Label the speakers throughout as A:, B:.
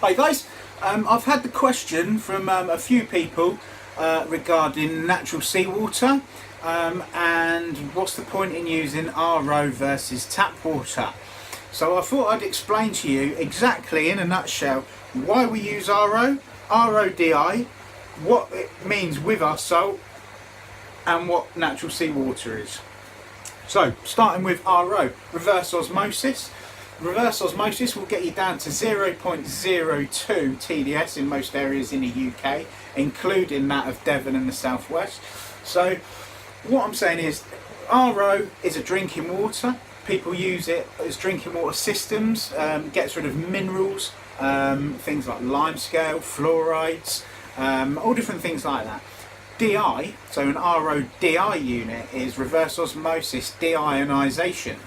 A: Hi guys, I've had the question from a few people regarding natural seawater and what's the point in using RO versus tap water. So I thought I'd explain to you exactly in a nutshell why we use RODI, what it means with our salt and what natural seawater is. So starting with RO, reverse osmosis. Reverse osmosis will get you down to 0.02 TDS in most areas in the UK, including that of Devon and the southwest. So what I'm saying is RO is a drinking water. People use it as drinking water systems, gets rid of minerals, things like limescale, fluorides, all different things like that. DI, so an RODI unit, is reverse osmosis deionization.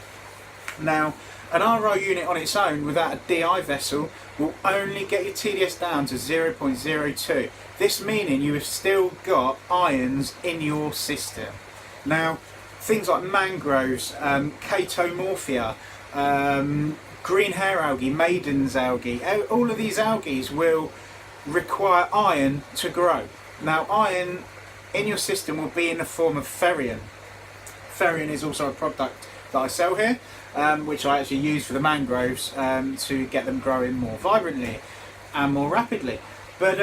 A: Now, an RO unit on its own without a DI vessel will only get your TDS down to 0.02. This meaning you have still got ions in your system. Now, things like mangroves, chaetomorphia, green hair algae, maiden's algae, all of these algae will require iron to grow. Now, iron in your system will be in the form of ferritin. Ferritin is also a product that I sell here, which I actually use for the mangroves to get them growing more vibrantly and more rapidly. But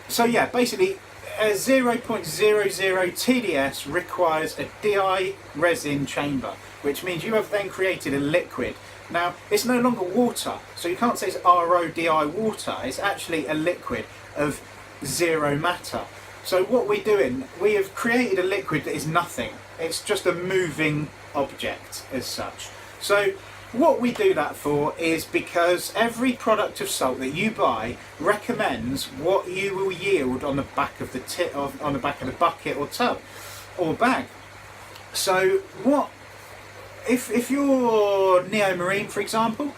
A: so yeah, basically a 0.00 TDS requires a DI resin chamber, which means you have then created a liquid. Now, it's no longer water, so you can't say it's RODI water, it's actually a liquid of zero matter. So what we're doing, we have created a liquid that is nothing. It's just a moving object as such. So what we do that for is because every product of salt that you buy recommends what you will yield on the back of the back of the bucket or tub or bag. So what if you're Neomarine, for example,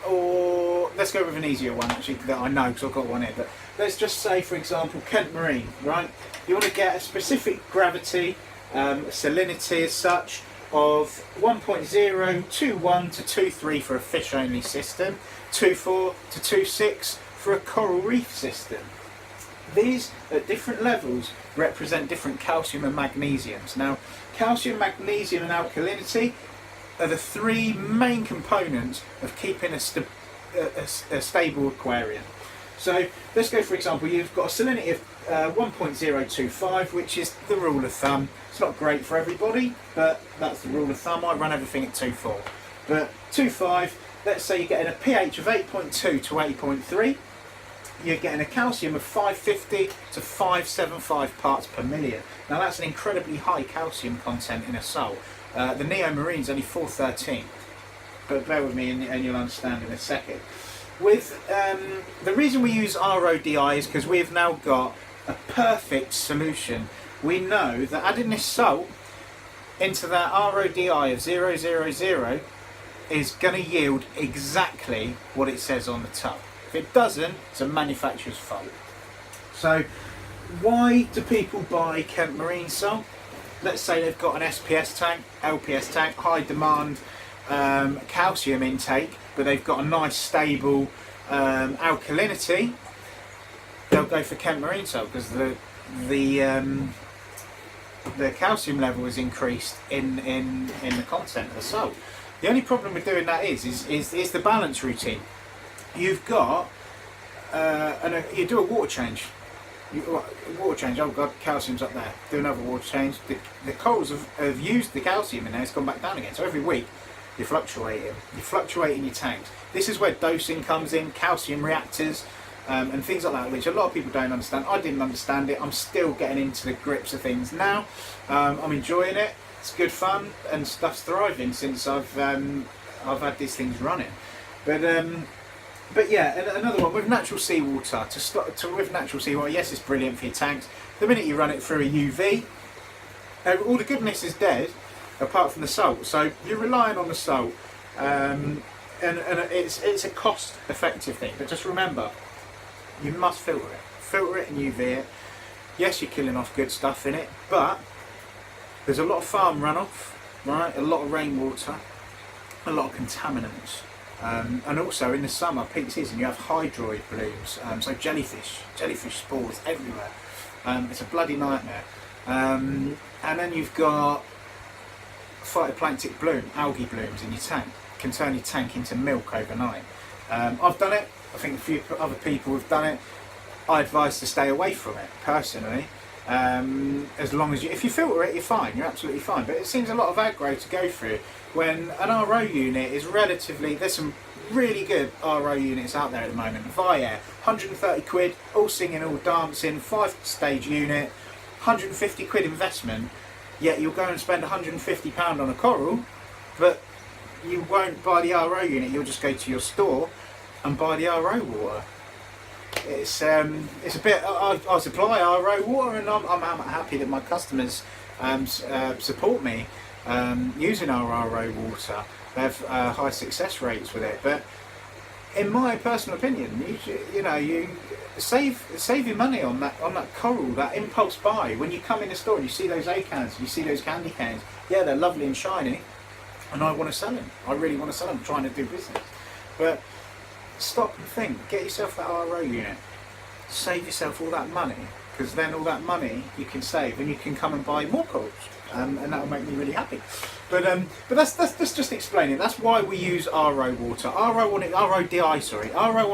A: or let's go with an easier one actually that I know because I've got one here, but let's just say, for example, Kent Marine, right? You want to get a specific gravity, salinity as such, of 1.021 to 2.3 for a fish only system, 2.4 to 2.6 for a coral reef system. These at different levels represent different calcium and magnesiums. Now, calcium, magnesium and alkalinity are the three main components of keeping a stable aquarium. So let's go, for example, you've got a salinity of 1.025, which is the rule of thumb. It's not great for everybody, but that's the rule of thumb. I run everything at 2.4. But 2.5, let's say you're getting a pH of 8.2 to 8.3. You're getting a calcium of 550 to 575 parts per million. Now that's an incredibly high calcium content in a salt. The Neomarine's only 413. But bear with me and you'll understand in a second. With the reason we use RODI is because we've now got a perfect solution. We know that adding this salt into that RODI of 000 is going to yield exactly what it says on the tub. If it doesn't, it's a manufacturer's fault. So why do people buy Kent Marine salt? Let's say they've got an SPS tank, LPS tank, high demand calcium intake, but they've got a nice stable alkalinity. They'll go for Kent Marine salt because the calcium level is increased in the content of the salt. The only problem with doing that is the balance routine. You've got you do a water change. Oh god, calcium's up there. Do another water change. The corals have used the calcium in there. It's gone back down again. So every week you're fluctuating. You're fluctuating your tanks. This is where dosing comes in, calcium reactors, and things like that, which a lot of people don't understand. I didn't understand it. I'm still getting into the grips of things now. I'm enjoying it. It's good fun, and stuff's thriving since I've had these things running. But yeah, and another one with natural seawater. With natural seawater, yes, it's brilliant for your tanks. The minute you run it through a UV, all the goodness is dead, apart from the salt. So you're relying on the salt, and it's a cost-effective thing. But just remember, you must filter it and UV it. Yes, you're killing off good stuff in it, but there's a lot of farm runoff, right? A lot of rainwater, a lot of contaminants. And also in the summer, peak season, you have hydroid blooms, so jellyfish spores everywhere. It's a bloody nightmare. And then you've got phytoplankton bloom, algae blooms in your tank, can turn your tank into milk overnight. I've done it, I think a few other people have done it. I advise to stay away from it, personally. As long as if you filter it, you're fine, you're absolutely fine. But it seems a lot of aggro to go through when an RO unit is relatively, there's some really good RO units out there at the moment. Via 130 quid, all singing, all dancing, 5-stage unit, 150 quid investment, yet you'll go and spend £150 on a coral, but you won't buy the RO unit, you'll just go to your store and buy the RO water. It's a bit, I supply RO water, and I'm happy that my customers support me using our RO water. They have high success rates with it, but in my personal opinion, you save your money on that coral, that impulse buy. When you come in the store and you see those A cans, you see those candy cans, yeah, they're lovely and shiny, and I want to sell them. I really want to sell them, I'm trying to do business. But stop and think, get yourself that RO unit, save yourself all that money, because then all that money you can save and you can come and buy more corals, and that'll make me really happy. But that's just explaining. That's why we use RO water. RO on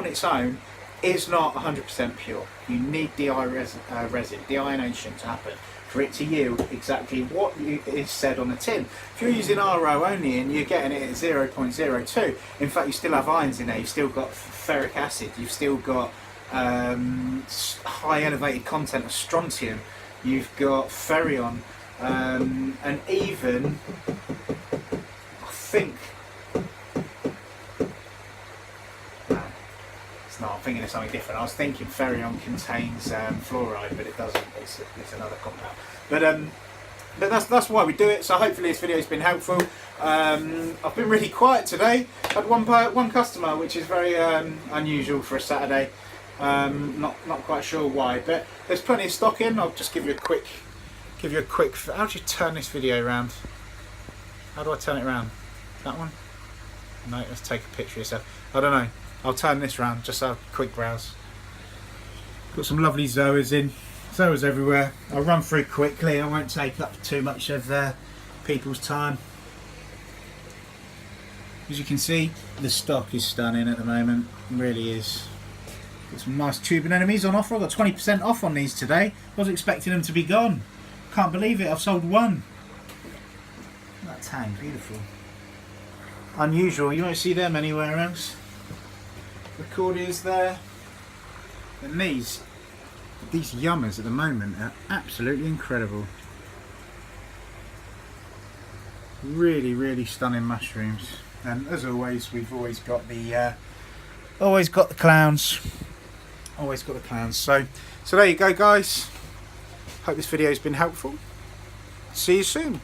A: its own is not 100% pure. You need resin, deionation to happen for it to yield exactly what is said on the tin. If you're using RO only and you're getting it at 0.02, in fact you still have ions in there, you've still got ferric acid, you've still got high elevated content of strontium, you've got ferrion, and even, I think, I'm thinking of something different. I was thinking ferrion contains fluoride, but it doesn't. It's another compound. But that's why we do it. So hopefully this video has been helpful. I've been really quiet today. I had one customer, which is very unusual for a Saturday. Not quite sure why, but there's plenty of stock in. I'll just give you a quick. How do you turn this video around? How do I turn it around? That one? No, let's take a picture of yourself. I don't know. I'll turn this round, just have a quick browse. Got some lovely zoas in. Zoas everywhere. I'll run through quickly, I won't take up too much of people's time. As you can see, the stock is stunning at the moment, it really is. Got some nice tube anemones on offer. I've got 20% off on these today. Wasn't expecting them to be gone. Can't believe it, I've sold one. That tang, beautiful. Unusual, you won't see them anywhere else. The cordias there, and these yummers at the moment are absolutely incredible. Really stunning mushrooms, and as always we've always got the clowns. So there you go, guys. Hope this video has been helpful. See you soon.